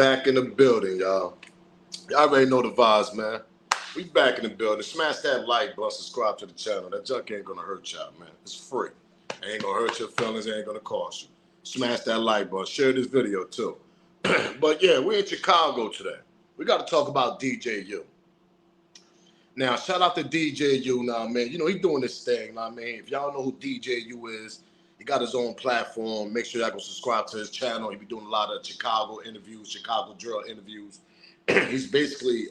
back in the building, y'all. Y'all already know the vibes, man. We back in the building. Smash that like button, subscribe to the channel. That junk ain't gonna hurt y'all, man. It's free. It ain't gonna hurt your feelings. It ain't gonna cost you. Smash that like button. Share this video too. But yeah, we're in Chicago today. We got to talk about DJU. Now, shout out to DJU now, man. You know, he's doing this thing, now, man. If y'all know who DJU is, he got his own platform. Make sure y'all go subscribe to his channel. He be doing a lot of Chicago interviews, Chicago drill interviews. He's basically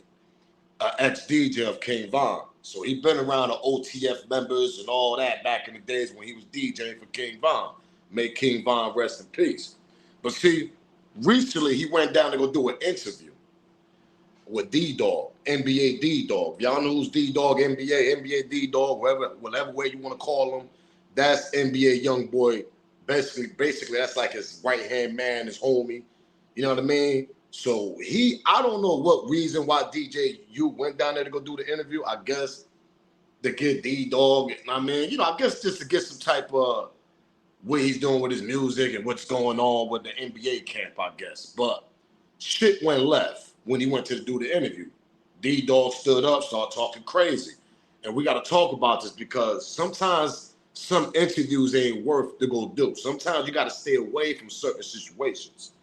an ex-DJ of King Von. So he been around the OTF members and all that back in the days when he was DJing for King Von. May King Von rest in peace. But see, recently he went down to go do an interview with D-Dawg, NBA D-Dawg. Y'all know who's D-Dawg, NBA D-Dawg, whatever way you want to call him. That's NBA YoungBoy. Basically, that's like his right-hand man, his homie. You know what I mean? So I don't know what reason why DJU went down there to go do the interview. I guess to get D-Dawg, I mean, you know, I guess just to get some type of what he's doing with his music and what's going on with the NBA camp, I guess. But shit went left when he went to do the interview. D-Dawg stood up, started talking crazy. And we got to talk about this because sometimes some interviews ain't worth to go do. Sometimes you got to stay away from certain situations.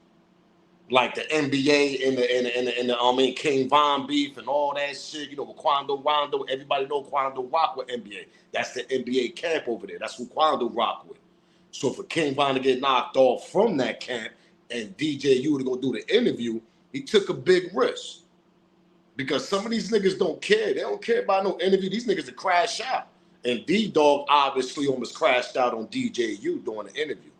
Like the NBA and the King Von beef and all that shit, you know, with Quando Rondo. Everybody know Quando rock with NBA. That's the NBA camp over there. That's who Quando rock with. So for King Von to get knocked off from that camp and DJU to go do the interview, he took a big risk. Because some of these niggas don't care. They don't care about no interview. These niggas will crash out. And D-Dawg obviously almost crashed out on DJU during the interview.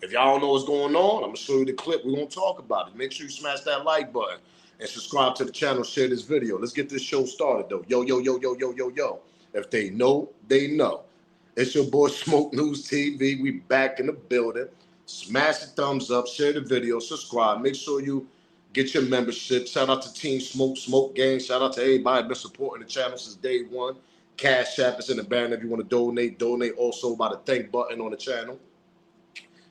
If y'all don't know what's going on, I'm going to show you the clip. We're going to talk about it. Make sure you smash that like button and subscribe to the channel. Share this video. Let's get this show started, though. Yo. If they know, they know. It's your boy Smoke News TV. We back in the building. Smash the thumbs up. Share the video. Subscribe. Make sure you get your membership. Shout out to Team Smoke Gang. Shout out to everybody that's been supporting the channel since day one. Cash App is in the banner if you want to donate. Donate also by the thank button on the channel.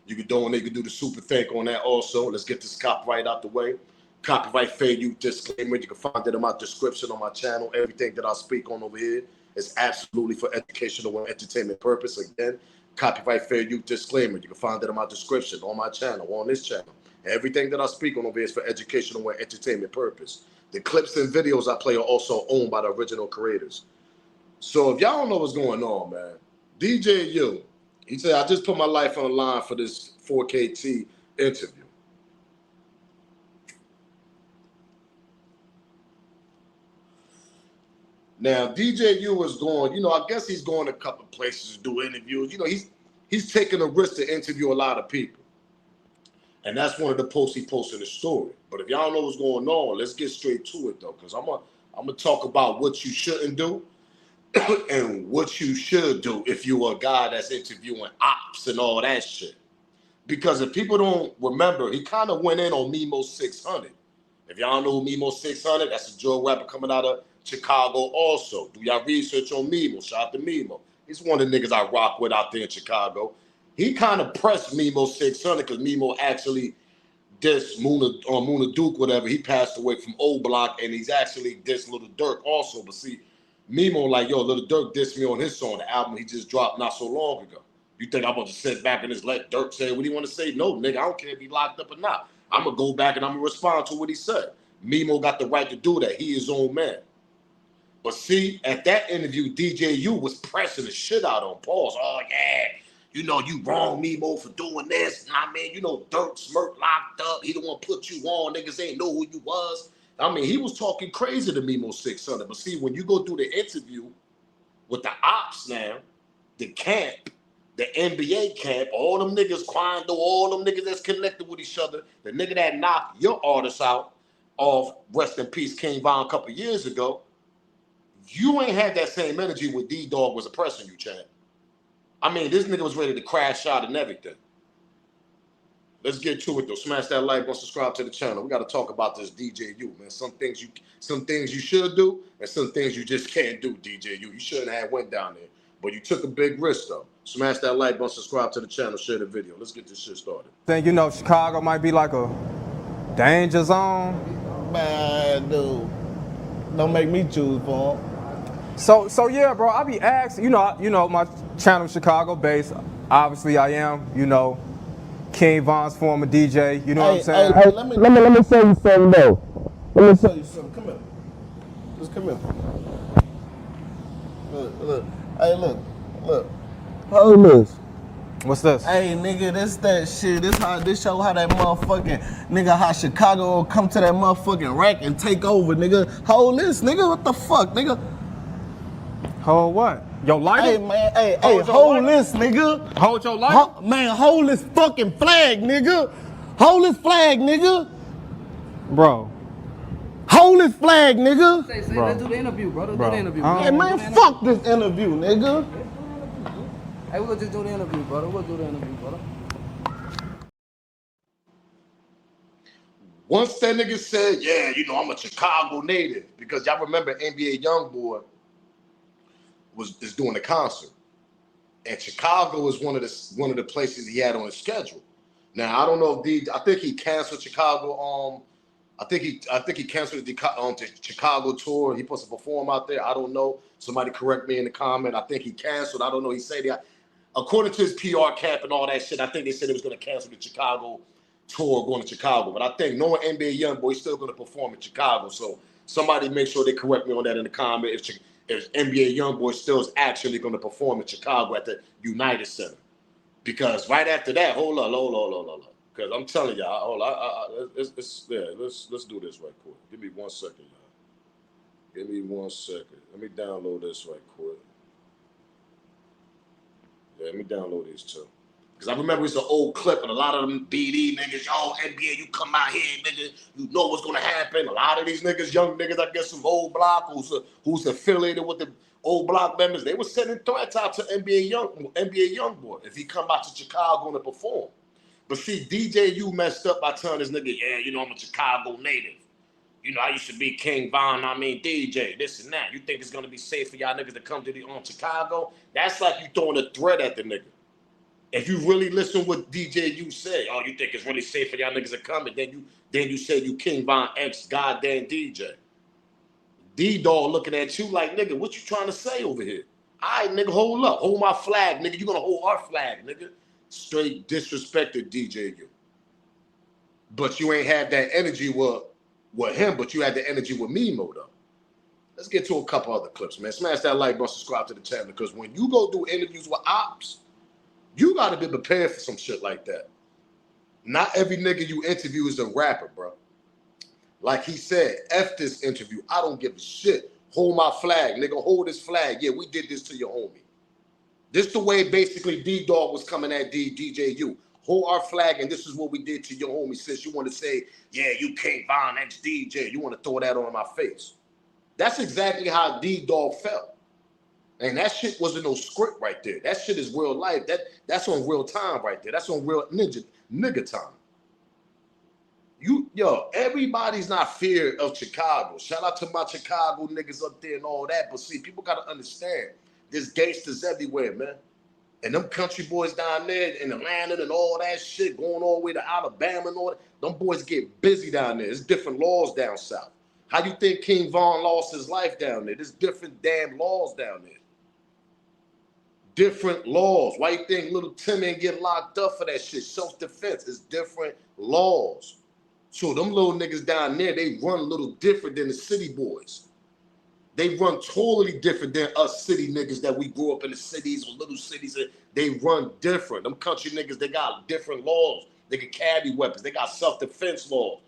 You can donate. You can do the super thank on that also. Let's get this copyright out the way. Copyright fair use disclaimer. You can find it in my description on my channel. Everything that I speak on over here is absolutely for educational and entertainment purpose. Again, copyright fair use disclaimer. You can find it in my description on my channel, on this channel. Everything that I speak on over here is for educational and entertainment purpose. The clips and videos I play are also owned by the original creators. So if y'all don't know what's going on, man, DJU, he said, I just put my life on the line for this 4KT interview. Now, DJU is going, you know, I guess he's going a couple places to do interviews. You know, he's taking a risk to interview a lot of people. And that's one of the posts he posted in the story. But if y'all know what's going on, let's get straight to it, though, because I'm gonna talk about what you shouldn't do and what you should do if you're a guy that's interviewing ops and all that shit. Because if people don't remember, he kind of went in on Memo 600. If y'all know who Memo 600, that's a drill rapper coming out of Chicago also. Do y'all research on Memo? Shout out to Memo. He's one of the niggas I rock with out there in Chicago. He kind of pressed Memo 600 because Memo actually dissed Muna Duke, whatever. He passed away from Old Block, and he's actually dissed Little Durk also. But see, Memo like, yo, Little Durk dissed me on his song, the album he just dropped not so long ago. You think I'm about to sit back and just let Durk say what he want to say? No, nigga, I don't care if he locked up or not. I'm going to go back and I'm going to respond to what he said. Memo got the right to do that. He his own man. But see, at that interview, DJU was pressing the shit out on Pauls. Oh, yeah, you know, you wrong, Memo, for doing this. I mean, you know, Durk Smirk locked up. He don't want to put you on. Niggas ain't know who you was. I mean, he was talking crazy to Memo 600. But see, when you go do the interview with the ops now, the camp, the NBA camp, all them niggas, Quando, all them niggas that's connected with each other, the nigga that knocked your artist out of rest in peace King Von a couple years ago, you ain't had that same energy with D-Dawg was oppressing you, Chad. I mean, this nigga was ready to crash out and everything. Let's get to it though. Smash that like button, subscribe to the channel. We got to talk about this DJU, man. Some things you should do, and some things you just can't do, DJU. You shouldn't have went down there, but you took a big risk though. Smash that like button, subscribe to the channel, share the video. Let's get this shit started. Think, you know, Chicago might be like a Danger Zone. Man, dude, don't make me choose for him. So yeah, bro. I be asked. You know, my channel Chicago based. Obviously, I am. You know, King Von's former DJ. You know what I'm saying? Hey, let me show you something though. Let me show you something. Come here. Just come here. Look. Hey, look. Hold this. What's this? Hey, nigga, this that shit. This show how that motherfucking nigga, how Chicago will come to that motherfucking rack and take over, nigga. Hold this, nigga. What the fuck, nigga? Hold what? Yo, lighter? Hey, man. Hey, hold this, nigga. Hold your lighter? Man, hold this fucking flag, nigga. Hold this flag, nigga. Bro. Hold this flag, nigga. Say, let's do the interview, bro. Let's do the interview. Hey, man, fuck this interview, nigga. Hey, we'll just do the interview, brother. We'll do the interview, brother. Once that nigga said, yeah, you know, I'm a Chicago native, because y'all remember NBA YoungBoy is doing a concert. And Chicago is one of the places he had on his schedule. Now, I don't know if I think he canceled Chicago. I think he canceled the Chicago tour. He supposed to perform out there. I don't know. Somebody correct me in the comment. I think he canceled. I don't know. He said that. According to his PR camp and all that shit, I think they said he was going to cancel the Chicago tour going to Chicago. But I think knowing NBA YoungBoy, he's still going to perform in Chicago. So somebody make sure they correct me on that in the comment if NBA YoungBoy still is actually going to perform in Chicago at the United Center. Because right after that, hold on. Because I'm telling y'all, let's do this right quick. Give me 1 second, y'all. Give me 1 second. Let me download this right quick. Yeah, let me download these two. Because I remember it's an old clip, and a lot of them BD niggas, yo, NBA, you come out here, nigga, you know what's going to happen. A lot of these niggas, young niggas, I guess some old block who's affiliated with the old block members, they were sending threats out to NBA YoungBoy if he come out to Chicago to perform. But see, DJU messed up by telling this nigga, yeah, you know, I'm a Chicago native. You know, I used to be King Von, DJ, this and that. You think it's going to be safe for y'all niggas to come to Chicago? That's like you throwing a threat at the nigga. If you really listen what DJU say, oh, you think it's really safe for y'all niggas to come, and then you say you King Von X goddamn DJ. D-Dawg looking at you like, nigga, what you trying to say over here? All right, nigga, hold up. Hold my flag, nigga. You gonna hold our flag, nigga. Straight disrespected DJU. But you ain't had that energy with him, but you had the energy with Memo, though. Let's get to a couple other clips, man. Smash that like button, subscribe to the channel, because when you go do interviews with ops, you got to be prepared for some shit like that. Not every nigga you interview is a rapper, bro. Like he said, F this interview. I don't give a shit. Hold my flag, nigga. Hold this flag. Yeah, we did this to your homie. This the way basically D-Dawg was coming at DJU. Hold our flag, and this is what we did to your homie. Since you want to say, yeah, you King Von X DJ, you want to throw that on my face. That's exactly how D-Dawg felt. And that shit wasn't no script right there. That shit is real life. That's on real time right there. That's on real nigga time. Everybody's not feared of Chicago. Shout out to my Chicago niggas up there and all that. But see, people gotta understand, there's gangsters everywhere, man. And them country boys down there in Atlanta and all that shit going all the way to Alabama and all that, them boys get busy down there. There's different laws down south. How you think King Von lost his life down there? There's different damn laws down there. Different laws. Why you think little Timmy ain't get locked up for that shit? Self-defense is different laws. So them little niggas down there, they run a little different than the city boys. They run totally different than us city niggas that we grew up in the cities or little cities. They run different. Them country niggas, they got different laws. They can carry weapons. They got self-defense laws.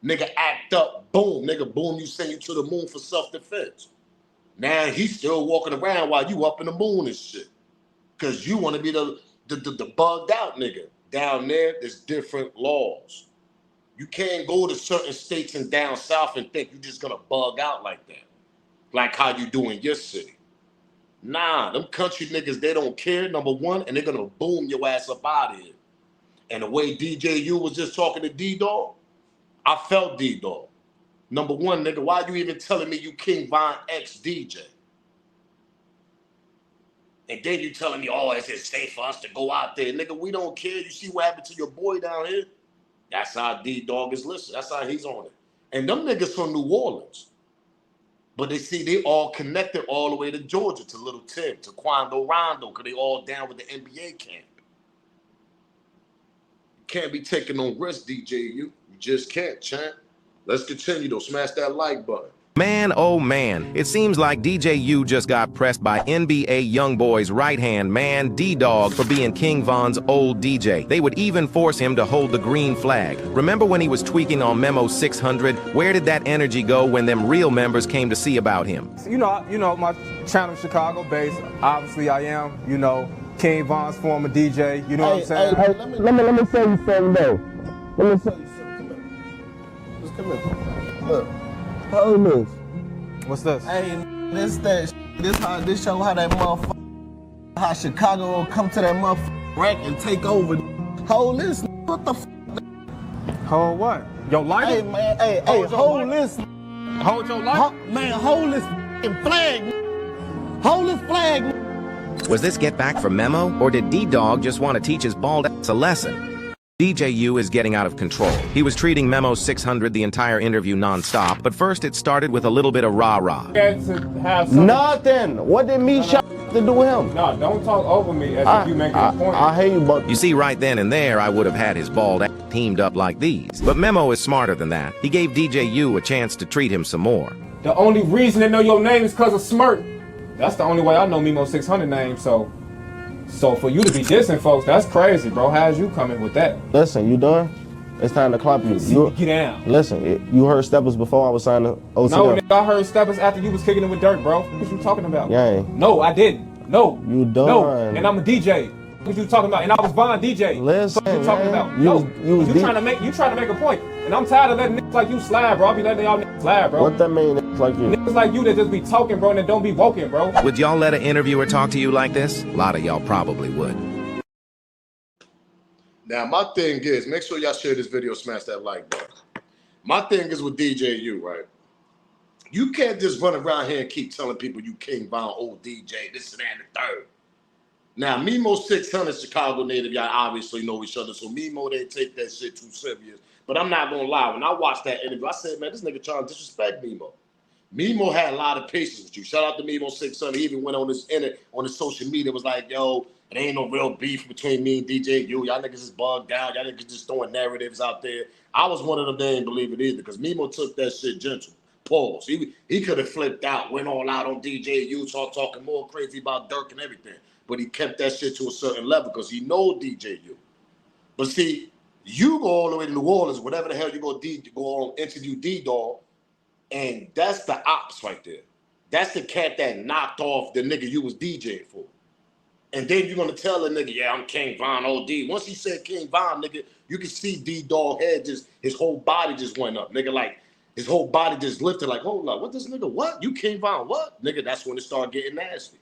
Nigga act up, boom. Nigga, boom, you send you to the moon for self-defense. Now he's still walking around while you up in the moon and shit. Because you want to be the bugged out nigga. Down there, there's different laws. You can't go to certain states and down south and think you're just going to bug out like that. Like how you do in your city. Nah, them country niggas, they don't care, number one, and they're going to boom your ass up out of here. And the way DJU was just talking to D-Dawg, I felt D-Dawg. Number one, nigga, why you even telling me you King Von X DJ? And then you telling me, oh, is it safe for us to go out there? Nigga, we don't care. You see what happened to your boy down here? That's how D-Dawg is listed. That's how he's on it. And them niggas from New Orleans. But they all connected all the way to Georgia, to Little Tim, to Quando Rondo, because they all down with the NBA camp. You can't be taking no risks, DJU. You just can't, champ. Let's continue, though. Smash that like button. Man, oh man, it seems like DJU just got pressed by NBA YoungBoy's right-hand man, D-Dawg, for being King Von's old DJ. They would even force him to hold the green flag. Remember when he was tweaking on Memo 600? Where did that energy go when them real members came to see about him? You know, my channel Chicago based. Obviously, I am, King Von's former DJ. You know what I'm saying? Hey, let me tell you something though. Let me tell you something. Just come here. Look. Hold this. What's this? Hey, this show how that motherfucker, how Chicago will come to that motherfucking rack and take over. Hold this. What the fuck? Hold what? Your life? Hey man, hey, hold this. Hold your life? Man, hold this flag. Hold this flag. Was this get back for Memo, or did D-Dawg just want to teach his bald ass a lesson? DJU is getting out of control. He was treating Memo 600 the entire interview non-stop, but first it started with a little bit of rah-rah. Nothing. What did me shot to do with him? No, don't talk over me as if you making a point. I hate you, but You see, right then and there, I would have had his bald ass teamed up like these. But Memo is smarter than that. He gave DJU a chance to treat him some more. The only reason they know your name is because of Smirk. That's the only way I know Memo 600 name, so for you to be dissing folks, that's crazy, bro. How's you coming with that? listen, you done? It's time to clap you. Get down. Listen, you heard Steppers before I was signing OCL. No, nigga, I heard Steppers after you was kicking it with Dirk, bro. What you talking about? Yeah. No, I didn't. No. You done. No, and I'm a DJ. What you talking about? And I was Von DJ. Listen, what you talking man. about? No. You trying to make a point. And I'm tired of letting niggas like you slide, bro. I be letting y'all niggas slide, bro. What that mean? It's like you. Niggas like you that just be talking, bro, and that don't be woken, bro. Would y'all let an interviewer talk to you like this? A lot of y'all probably would. Now, my thing is, make sure y'all share this video, smash that like button. My thing is with DJU, right? You can't just run around here and keep telling people you King Von, old DJ, this and that and the third. Now, Memo 600, Chicago native, y'all obviously know each other, so Memo, they take that shit too serious. But I'm not gonna lie, when I watched that interview, I said, man, this nigga trying to disrespect Memo. Memo had a lot of patience with you. Shout out to Memo 600. He even went on his social media, was like, yo, it ain't no real beef between me and DJU. Y'all niggas is bugged out. Y'all niggas just throwing narratives out there. I was one of them that didn't believe it either, because Memo took that shit gentle. Pause. He could have flipped out, went all out on DJU, talking more crazy about Dirk and everything. But he kept that shit to a certain level because he know DJU. But see, you go all the way to New Orleans, whatever the hell you go on interview D-Dawg, and that's the ops right there. That's the cat that knocked off the nigga you was DJing for. And then you're gonna tell a nigga, yeah, I'm King Von OD. Once he said King Von, nigga, you can see D-Dawg head his whole body just went up. Nigga, like, his whole body just lifted like, hold up, what this nigga, what? You King Von, what? Nigga, that's when it started getting nasty.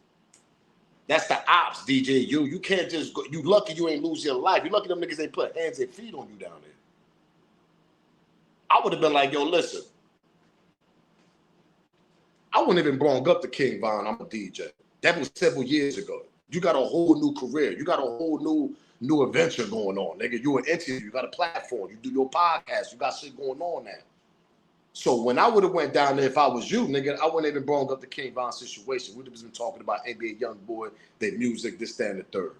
That's the ops, DJU. You can't just go, you lucky you ain't lose your life. You lucky them niggas ain't put hands and feet on you down there. I would have been like, yo, listen. I wouldn't even brought up to King Von, I'm a DJ. That was several years ago. You got a whole new career. You got a whole new adventure going on, nigga. You an entity. You got a platform. You do your podcast. You got shit going on now. So when I would have went down there, if I was you, nigga, I wouldn't even brought up the King Von situation. We'd have been talking about NBA YoungBoy, their music, this, that, and the third.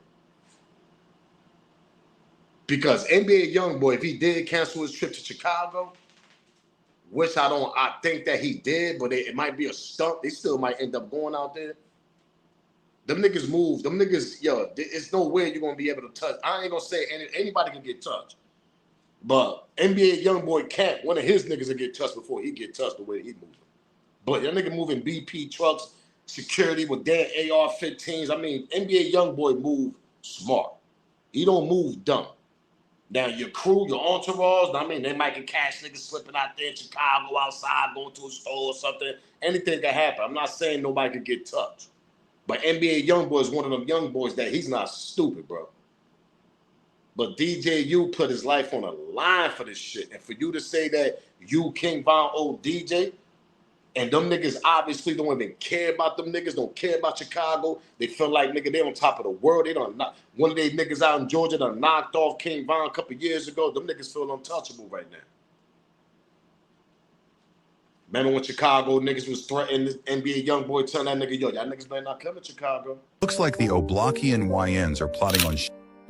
Because NBA YoungBoy, if he did cancel his trip to Chicago, which I think that he did, but it might be a stunt. They still might end up going out there. Them niggas move. Them niggas, yo, it's no way you're gonna be able to touch. I ain't gonna say anybody can get touched. But NBA YoungBoy can't. One of his niggas will get touched before he get touched the way he moving. But that nigga moving BP trucks, security with their AR-15s. I mean, NBA YoungBoy move smart. He don't move dumb. Now, your crew, your entourage, I mean, they might get cash niggas slipping out there in Chicago outside, going to a store or something. Anything can happen. I'm not saying nobody can get touched. But NBA YoungBoy is one of them young boys that he's not stupid, bro. But DJU put his life on the line for this shit. And for you to say that you King Von old DJ, And them niggas obviously don't even care about them niggas, don't care about Chicago. They feel like, nigga, they on top of the world. They done not, one of these niggas out in Georgia done knocked off King Von a couple years ago. Them niggas feel untouchable right now. Remember when Chicago niggas was threatening NBA YoungBoy, telling that nigga, yo, y'all niggas better not come to Chicago. Looks like the Oblakian YNs are plotting on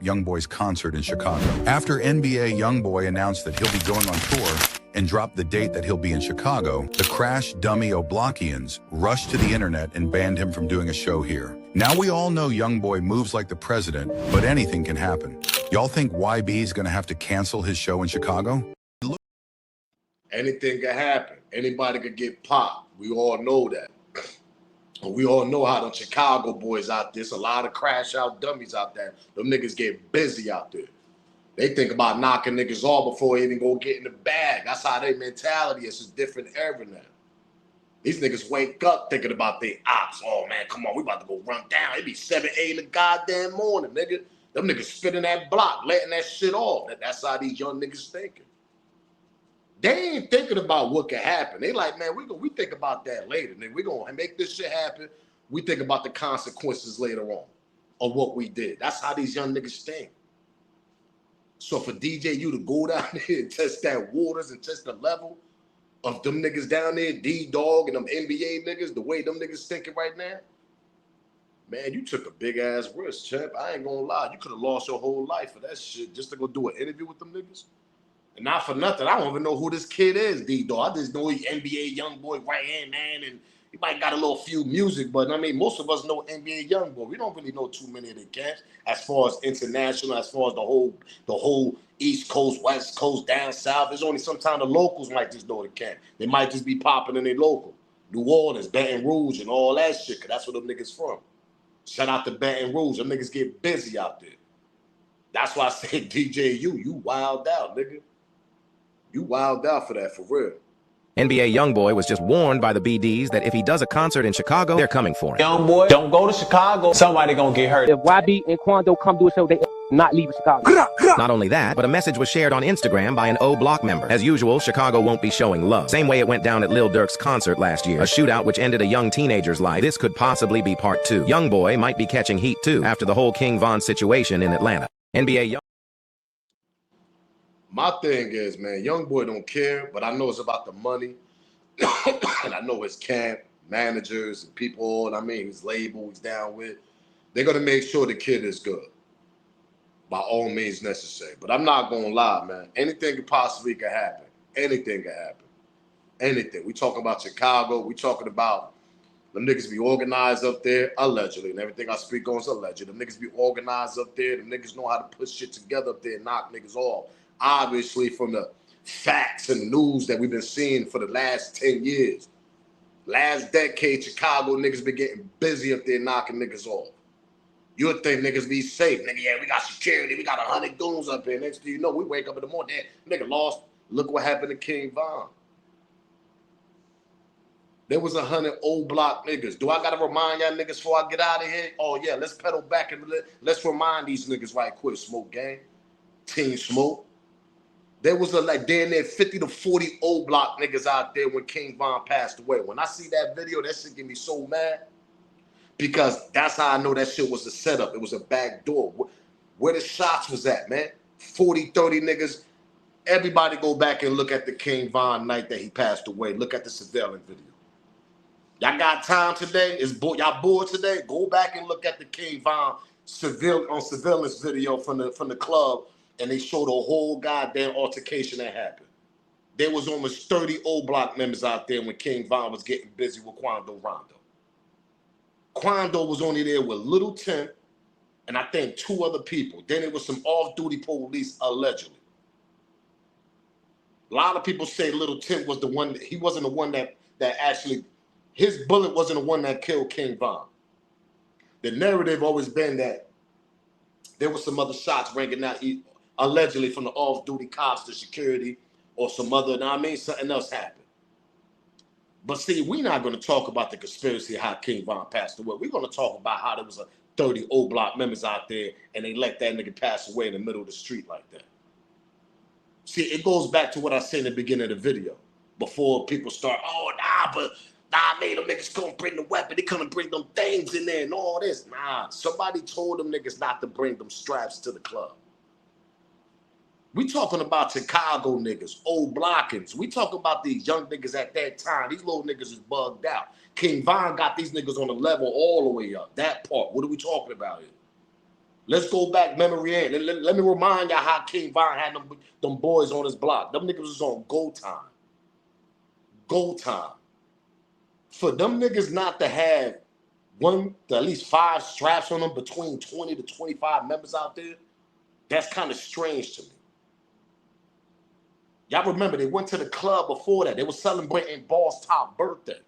YoungBoy's concert in Chicago. After NBA YoungBoy announced that he'll be going on tour and dropped the date that he'll be in Chicago, the crash dummy Oblakians rushed to the internet and banned him from doing a show here. Now we all know YoungBoy moves like the president, but anything can happen. Y'all think YB's gonna have to cancel his show in Chicago? Anything can happen. Anybody could get popped. We all know that. And we all know how them Chicago boys out there, there's a lot of crash out dummies out there. Them niggas get busy out there. They think about knocking niggas off before they even go get in the bag. That's how their mentality is. It's a different era now. These niggas wake up thinking about their ops. Oh man, come on, we about to go run down. It be 7, 8 in the goddamn morning, nigga. Them niggas spinning that block, letting that shit off. That's how these young niggas thinking. They ain't thinking about what could happen. They like, man, we think about that later. Nigga. We gonna make this shit happen. We think about the consequences later on of what we did. That's how these young niggas think. So for DJU to go down there and test that waters and test the level of them niggas down there, Dawg and them NBA niggas, the way them niggas thinking right now, man, you took a big ass risk, champ. I ain't gonna lie. You could have lost your whole life for that shit just to go do an interview with them niggas. And not for nothing, I don't even know who this kid is, D-Dawg. I just know he NBA YoungBoy right hand man, and he might got a little few music, but I mean, most of us know NBA YoungBoy. We don't really know too many of the cats as far as international, as far as the whole East Coast, West Coast, down south. There's only sometimes the locals might just know the cat. They might just be popping in their local. New Orleans, Baton Rouge, and all that shit, because that's where them niggas from. Shout out to Baton Rouge. Them niggas get busy out there. That's why I said, DJU, you wild out, nigga. You wild out for that, for real. NBA YoungBoy was just warned by the BDs that if he does a concert in Chicago, they're coming for him. YoungBoy, don't go to Chicago. Somebody gonna get hurt. If YB and Quando come do a show, they not leaving Chicago. Not only that, but a message was shared on Instagram by an O Block member. As usual, Chicago won't be showing love. Same way it went down at Lil Durk's concert last year. A shootout which ended a young teenager's life. This could possibly be part 2. YoungBoy might be catching heat too after the whole King Von situation in Atlanta. NBA Young. My thing is, man, YoungBoy don't care, but I know it's about the money. And I know his camp, managers, and people, and I mean his label he's down with. They're going to make sure the kid is good. By all means necessary. But I'm not going to lie, man. Anything could possibly could happen. Anything could happen. Anything. We talking about Chicago. We talking about them niggas be organized up there, allegedly. And everything I speak on is alleged. Them niggas be organized up there. Them niggas know how to put shit together up there and knock niggas off. Obviously, from the facts and news that we've been seeing for the last 10 years. Last decade, Chicago niggas been getting busy up there knocking niggas off. You would think niggas be safe. Nigga, yeah, we got security. We got 100 goons up here. Next thing you know, we wake up in the morning. That nigga lost. Look what happened to King Von. There was 100 old block niggas. Do I got to remind y'all niggas before I get out of here? Oh, yeah, let's pedal back and let's remind these niggas right quick. Smoke gang. Team Smoke. There was like damn near 50 to 40 old block niggas out there when King Von passed away. When I see that video, that shit get me so mad. Because that's how I know that shit was a setup. It was a back door. Where the shots was at, man. 40, 30 niggas. Everybody go back and look at the King Von night that he passed away. Look at the surveillance video. Y'all got time today? Y'all bored today? Go back and look at the King Von surveillance video from the club, and they showed a whole goddamn altercation that happened. There was almost 30 old block members out there when King Von was getting busy with Quando Rondo. Quando was only there with Little Tim and I think 2 other people. Then it was some off-duty police, allegedly. A lot of people say Little Tim was the one, he wasn't the one that actually, his bullet wasn't the one that killed King Von. The narrative always been that there was some other shots ringing out, allegedly from the off-duty cops to security or some other, something else happened. But see, we're not going to talk about the conspiracy of how King Von passed away. We're going to talk about how there was 30 old block members out there and they let that nigga pass away in the middle of the street like that. See, it goes back to what I said in the beginning of the video. Before people start, oh, nah, but Nah, I made them niggas couldn't bring the weapon. They couldn't bring them things in there and all this. Nah, somebody told them niggas not to bring them straps to the club. We talking about Chicago niggas, old blockings. We talking about these young niggas at that time. These little niggas is bugged out. King Von got these niggas on the level all the way up. That part, what are we talking about here? Let's go back memory lane. Let me remind y'all how King Von had them boys on his block. Them niggas was on go time. Go time. For them niggas not to have at least 5 straps on them between 20 to 25 members out there, that's kind of strange to me. Y'all remember they went to the club before that. They were celebrating Boss Top birthday.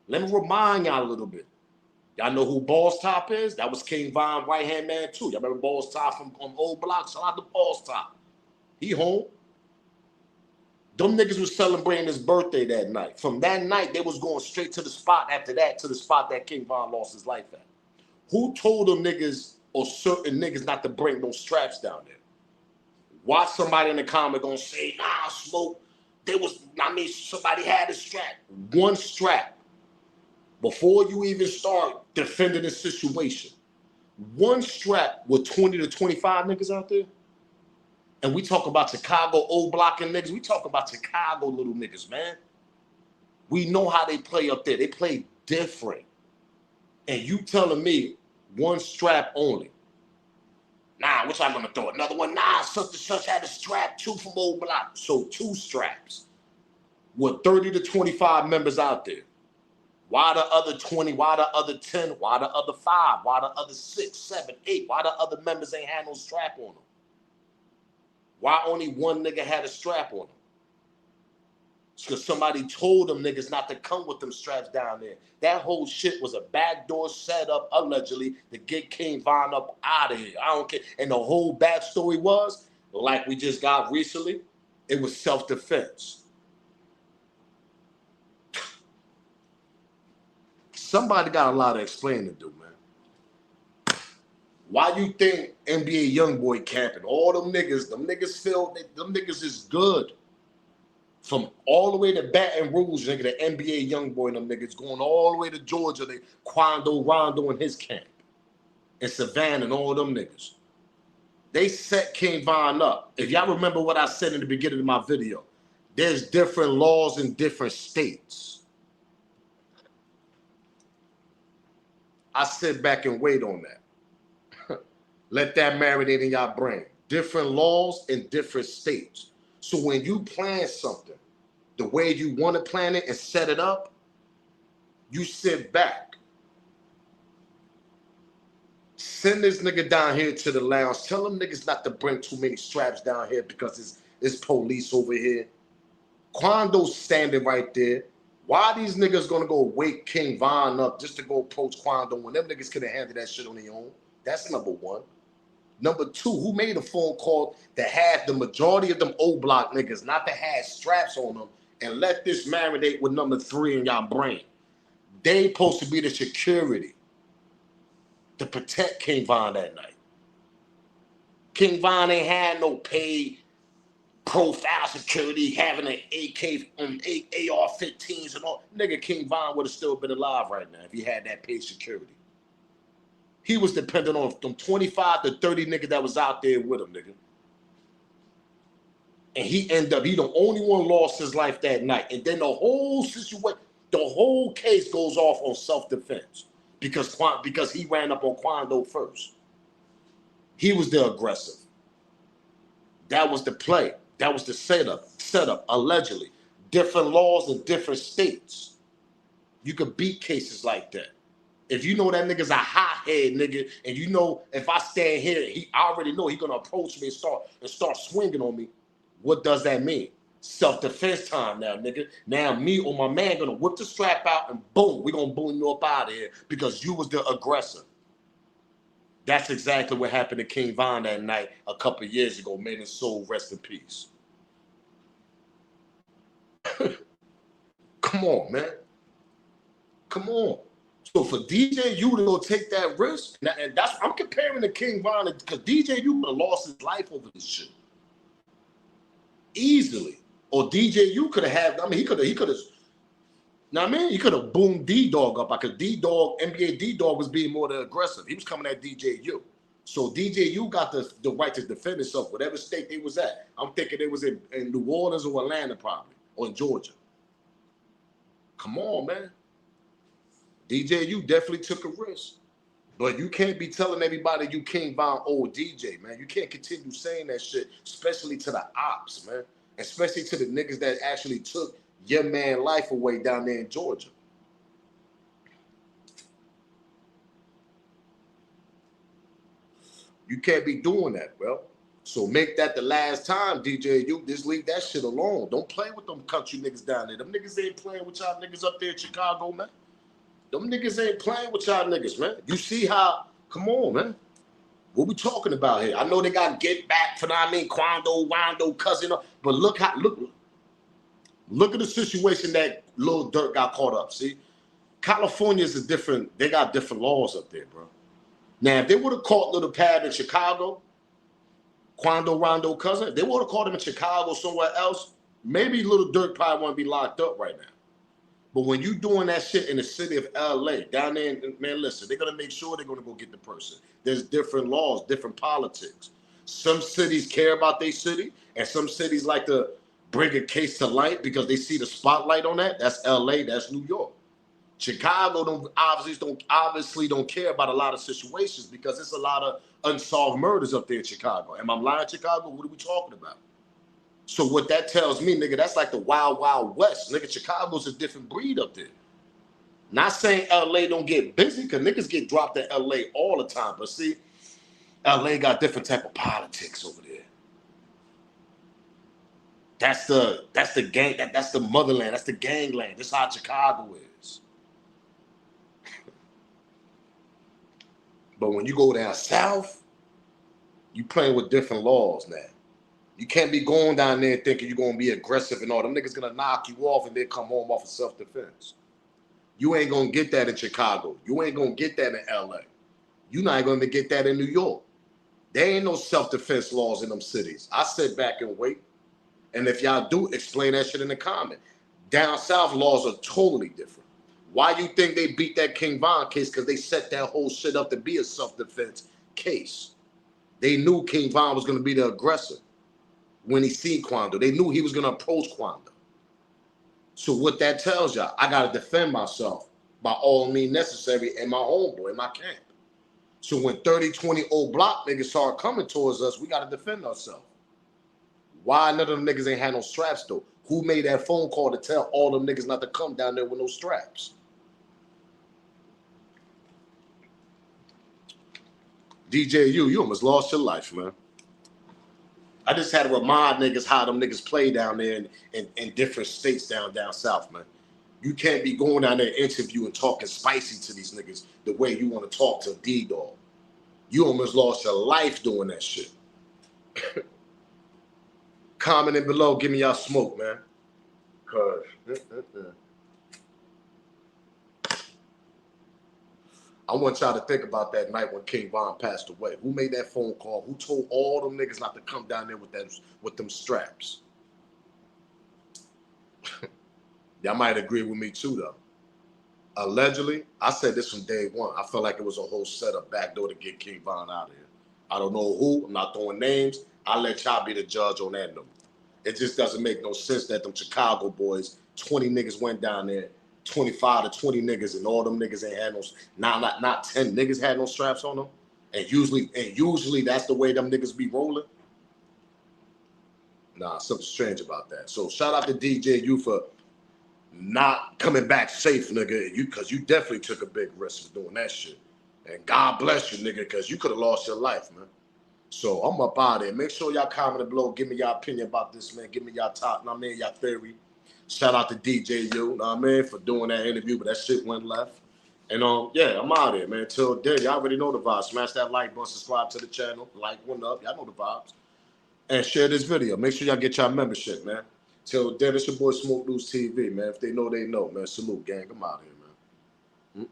Let me remind y'all a little bit. Y'all know who Boss Top is? That was King Von right-hand man too. Y'all remember Boss Top from Old Block? Shout out to Boss Top. He home. Them niggas was celebrating his birthday that night. From that night, they was going straight to the spot after that, to the spot that King Von lost his life at. Who told them niggas or certain niggas not to bring those straps down there? Watch somebody in the comment gonna say, nah, Smoke, somebody had a strap. One strap. Before you even start defending the situation, one strap with 20 to 25 niggas out there. And we talk about Chicago old blocking niggas. We talk about Chicago little niggas, man. We know how they play up there. They play different. And you telling me one strap only. Nah, which I'm gonna throw another one. Nah, such and such had a strap too from Old Block. So 2 straps with 30 to 25 members out there. Why the other 20? Why the other 10? Why the other 5? Why the other 6, 7, 8? Why the other members ain't had no strap on them? Why only one nigga had a strap on them? It's because somebody told them niggas not to come with them straps down there. That whole shit was a backdoor setup, allegedly, to get King Von up out of here. I don't care. And the whole backstory was, like we just got recently, it was self-defense. Somebody got a lot of explaining to do, man. Why you think NBA YoungBoy camping? All them niggas feel, them niggas is good. From all the way to Baton Rouge, nigga, the NBA YoungBoy and them niggas going all the way to Georgia, they Quando Rondo in his camp. And Savannah and all them niggas. They set King Von up. If y'all remember what I said in the beginning of my video, there's different laws in different states. I sit back and wait on that. Let that marinate in y'all brain. Different laws in different states. So when you plan something, the way you want to plan it and set it up, you sit back. Send this nigga down here to the lounge. Tell them niggas not to bring too many straps down here because it's police over here. Quando's standing right there. Why these niggas gonna go wake King Von up just to go approach Quando when them niggas could have handled that shit on their own? That's number one. Number two, who made a phone call that had the majority of them old block niggas not to have straps on them and let this marinate with number 3 in y'all brain? They supposed to be the security to protect King Von that night. King Von ain't had no paid profile security, having an AK and AR-15s and all. Nigga, King Von would have still been alive right now if he had that paid security. He was dependent on them 25 to 30 niggas that was out there with him, nigga. And he the only one lost his life that night. And then the whole situation, the whole case goes off on self-defense because he ran up on Quando first. He was the aggressor. That was the play. That was the setup, allegedly. Different laws in different states. You could beat cases like that. If you know that nigga's a hothead nigga, and you know if I stand here, I already know he's gonna approach me and start swinging on me. What does that mean? Self-defense time now, nigga. Now me or my man gonna whip the strap out and boom, we gonna boom you up out of here because you was the aggressor. That's exactly what happened to King Von that night a couple of years ago. May his soul rest in peace. Come on, man. Come on. So for DJU to go take that risk, and that's I'm comparing to King Von because DJU would have lost his life over this shit easily, or DJU could have had. I mean, he could have. Know what I mean? You could have boomed D-Dawg up because D-Dawg, NBA D-Dawg was being more aggressive. He was coming at DJU. So DJU got the right to defend himself, whatever state they was at. I'm thinking it was in New Orleans or Atlanta probably, or in Georgia. Come on, man. DJU definitely took a risk. But you can't be telling everybody you King Von old DJ, man. You can't continue saying that shit, especially to the ops, man. Especially to the niggas that actually took your man life away down there in Georgia. You can't be doing that, bro. So make that the last time, DJU. Just leave that shit alone. Don't play with them country niggas down there. Them niggas ain't playing with y'all niggas up there in Chicago, man. Them niggas ain't playing with y'all niggas, man. You see how, come on, man. What we talking about here? I know they got to get back for, I mean, Quando, Wando, cousin, but look at the situation that Lil Durk got caught up, see? California is a different, they got different laws up there, bro. Now, if they would have caught Little Pab in Chicago, Quando, Rondo, cousin, they would have caught him in Chicago somewhere else, maybe Little Durk probably wouldn't be locked up right now. But when you doing that shit in the city of LA, down there, man, listen, they're going to make sure they're going to go get the person. There's different laws, different politics. Some cities care about their city, and some cities like to bring a case to light because they see the spotlight on that. That's LA, that's New York. Chicago obviously don't care about a lot of situations because it's a lot of unsolved murders up there in Chicago. Am I lying, Chicago? What are we talking about? So what that tells me, nigga, that's like the wild, wild west. Nigga, Chicago's a different breed up there. Not saying LA don't get busy, because niggas get dropped in LA all the time. But see, LA got different type of politics over there. That's the gang, that's the motherland, that's the gangland. That's how Chicago is. But when you go down south, you playing with different laws now. You can't be going down there thinking you're going to be aggressive and all. Them niggas going to knock you off and then come home off of self-defense. You ain't going to get that in Chicago. You ain't going to get that in LA. You're not going to get that in New York. There ain't no self-defense laws in them cities. I sit back and wait. And if y'all do, explain that shit in the comment. Down south, laws are totally different. Why you think they beat that King Von case? Because they set that whole shit up to be a self-defense case. They knew King Von was going to be the aggressor. When he seen Quando, they knew he was gonna approach Quando. So what that tells y'all, I gotta defend myself by all means necessary in my homeboy, in my camp. So when 30, 20 old block niggas start coming towards us, we gotta defend ourselves. Why none of them niggas ain't had no straps though? Who made that phone call to tell all them niggas not to come down there with no straps? DJU, you almost lost your life, man. I just had to remind niggas how them niggas play down there in different states down south, man. You can't be going down there interviewing and talking spicy to these niggas the way you want to talk to D-Dawg. You almost lost your life doing that shit. Commenting below, give me y'all smoke, man. Cause I want y'all to think about that night when King Von passed away. Who made that phone call? Who told all them niggas not to come down there with them straps? Y'all might agree with me too, though. Allegedly, I said this from day one. I felt like it was a whole setup backdoor to get King Von out of here. I don't know who. I'm not throwing names. I'll let y'all be the judge on that note. It just doesn't make no sense that them Chicago boys, 20 niggas went down there, 25 to 20 niggas, and all them niggas ain't had no, not 10 niggas had no straps on them. And usually that's the way them niggas be rolling. Nah, something strange about that. So shout out to DJU for not coming back safe, nigga. Cause you definitely took a big risk for doing that shit. And God bless you, nigga, cause you could have lost your life, man. So I'm up out of there. Make sure y'all comment below. Give me y'all opinion about this, man. Give me y'all top, y'all theory. Shout out to DJU, for doing that interview, but that shit went left. And yeah, I'm out of here, man. Till then, y'all already know the vibes. Smash that like button, subscribe to the channel. Like one up, y'all know the vibes. And share this video. Make sure y'all get y'all membership, man. Till then, it's your boy Smoke News TV, man. If they know, man. Salute, gang. I'm out of here, man.